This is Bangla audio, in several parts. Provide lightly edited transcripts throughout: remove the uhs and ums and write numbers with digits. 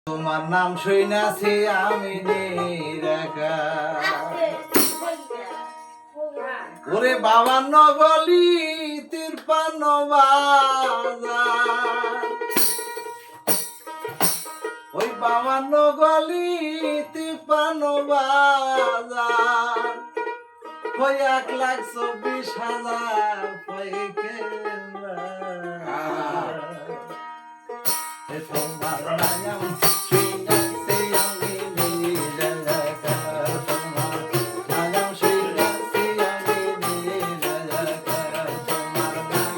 তোমার নাম শুনাছি আমি নিরাকার। ওরে 52 গলি 53 বাজার, ওই 52 গলি 53 বাজার, ওই 1,24,000 পাইকেলা। তোমার নাম শুনাছি আমি নিরাকার, তোমার নাম শুনাছি আমি নিরাকার, তোমার নাম।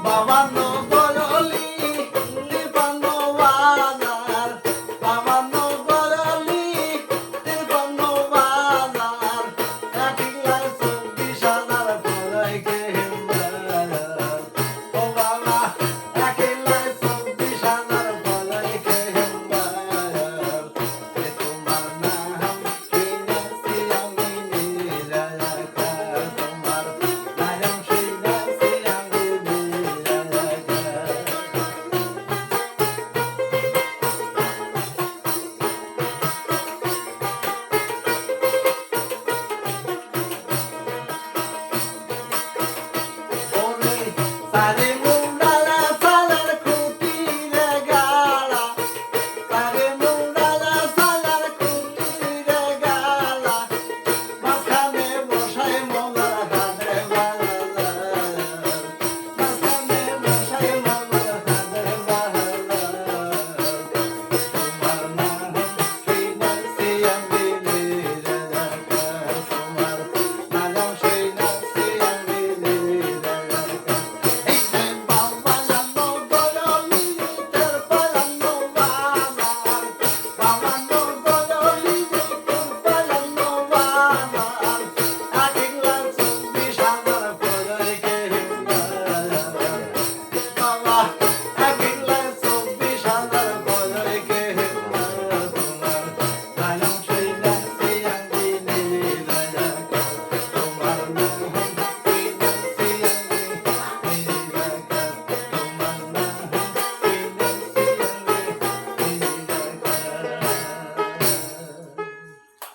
52 গলি 53 বাজার, 52 গলি 53 বাজার, 1,24,000 পাইকেলা। ও বাবা, 1,24,000 পাইকেলা। তোমার নাম শুনাছি আমি নিরাকার, তোমার নাম শুনাছি আমি নিরাকার। ওরে সারে